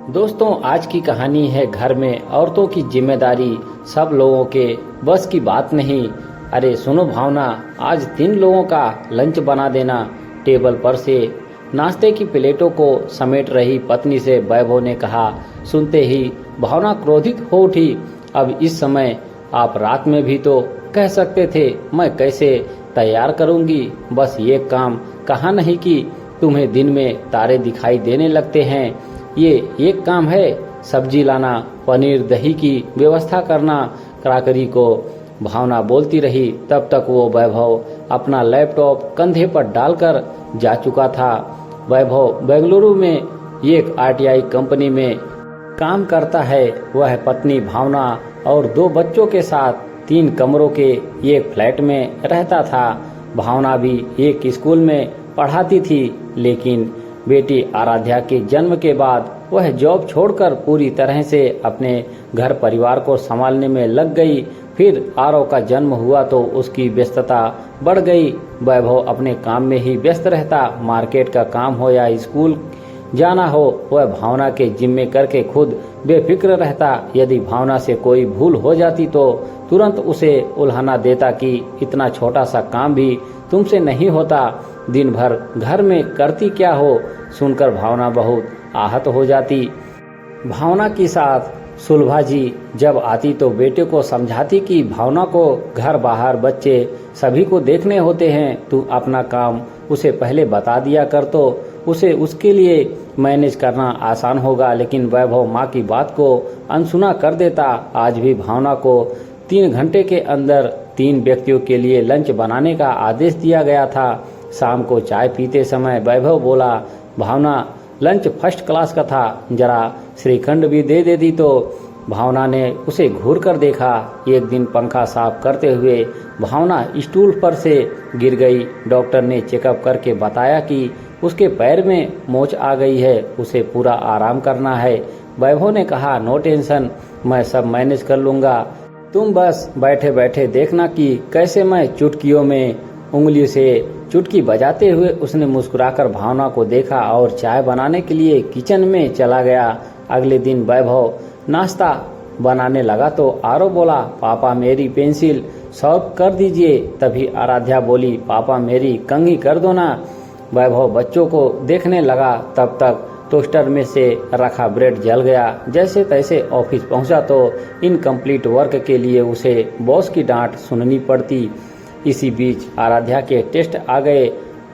दोस्तों, आज की कहानी है घर में औरतों की जिम्मेदारी सब लोगों के बस की बात नहीं। अरे सुनो भावना, आज 3 लोगों का लंच बना देना। टेबल पर से नाश्ते की प्लेटों को समेट रही पत्नी से वैभव ने कहा। सुनते ही भावना क्रोधित हो उठी। अब इस समय आप रात में भी तो कह सकते थे, मैं कैसे तैयार करूंगी। बस ये काम कहा नहीं कि तुम्हें दिन में तारे दिखाई देने लगते हैं। ये एक काम है, सब्जी लाना, पनीर दही की व्यवस्था करना, क्रॉकरी को। भावना बोलती रही। तब तक वो वैभव अपना लैपटॉप कंधे पर डालकर जा चुका था। वैभव बेंगलुरु में एक आरटीआई कंपनी में काम करता है। वह पत्नी भावना और 2 बच्चों के साथ 3 कमरों के एक फ्लैट में रहता था। भावना भी एक स्कूल में पढ़ाती थी, लेकिन बेटी आराध्या के जन्म के बाद वह जॉब छोड़कर पूरी तरह से अपने घर परिवार को संभालने में लग गई। फिर आरव का जन्म हुआ तो उसकी व्यस्तता बढ़ गई। वैभव अपने काम में ही व्यस्त रहता। मार्केट का काम हो या स्कूल जाना हो, वह भावना के जिम्मे करके खुद बेफिक्र रहता। यदि भावना से कोई भूल हो जाती तो तुरंत उसे उल्हाना देता कि इतना छोटा सा काम भी तुमसे नहीं होता, दिन भर घर में करती क्या हो। सुनकर भावना बहुत आहत हो जाती। भावना के साथ सुलभा जी जब आती तो बेटे को समझाती कि भावना को घर बाहर बच्चे सभी को देखने होते हैं। तू अपना काम उसे पहले बता दिया कर तो उसे उसके लिए मैनेज करना आसान होगा। लेकिन वैभव माँ की बात को अनसुना कर देता। आज भी भावना को 3 घंटे के अंदर 3 व्यक्तियों के लिए लंच बनाने का आदेश दिया गया था। शाम को चाय पीते समय वैभव बोला, भावना लंच फर्स्ट क्लास का था, जरा श्रीखंड भी दे देती तो। भावना ने उसे घूर कर देखा। एक दिन पंखा साफ करते हुए भावना स्टूल पर से गिर गई। डॉक्टर ने चेकअप करके बताया कि उसके पैर में मोच आ गई है, उसे पूरा आराम करना है। वैभव ने कहा, नो टेंशन, मैं सब मैनेज कर लूँगा, तुम बस बैठे बैठे देखना कि कैसे मैं चुटकियों में उंगली से चुटकी बजाते हुए। उसने मुस्कुराकर भावना को देखा और चाय बनाने के लिए किचन में चला गया। अगले दिन वैभव नाश्ता बनाने लगा तो आरव बोला, पापा मेरी पेंसिल शार्प कर दीजिए। तभी आराध्या बोली, पापा मेरी कंघी कर दो ना। वैभव बच्चों को देखने लगा। तब तक टोस्टर में से रखा ब्रेड जल गया। जैसे तैसे ऑफिस पहुंचा तो इनकम्प्लीट वर्क के लिए उसे बॉस की डांट सुननी पड़ती। इसी बीच आराध्या के टेस्ट आ गए।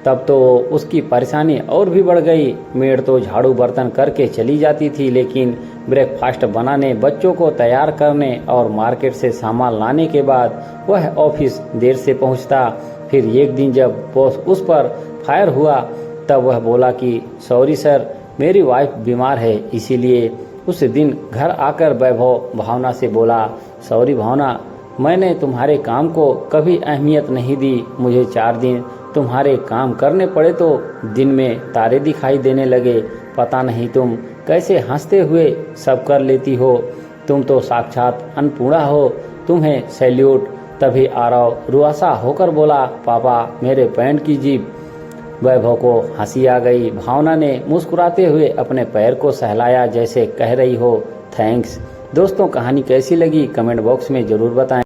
तब तो उसकी परेशानी और भी बढ़ गई। मेड तो झाड़ू बर्तन करके चली जाती थी, लेकिन ब्रेकफास्ट बनाने, बच्चों को तैयार करने और मार्केट से सामान लाने के बाद वह ऑफिस देर से पहुंचता। फिर एक दिन जब बॉस उस पर फायर हुआ तब वह बोला कि सॉरी सर, मेरी वाइफ बीमार है, इसीलिए। उस दिन घर आकर वैभव भावना से बोला, सॉरी भावना, मैंने तुम्हारे काम को कभी अहमियत नहीं दी। मुझे 4 दिन तुम्हारे काम करने पड़े तो दिन में तारे दिखाई देने लगे। पता नहीं तुम कैसे हंसते हुए सब कर लेती हो। तुम तो साक्षात अन्नपूर्णा हो, तुम्हें सैल्यूट। तभी आरव रुआसा होकर बोला, पापा मेरे पैंट की जीभ। वैभव को हंसी आ गई। भावना ने मुस्कुराते हुए अपने पैर को सहलाया, जैसे कह रही हो थैंक्स। दोस्तों, कहानी कैसी लगी कमेंट बॉक्स में जरूर बताएं।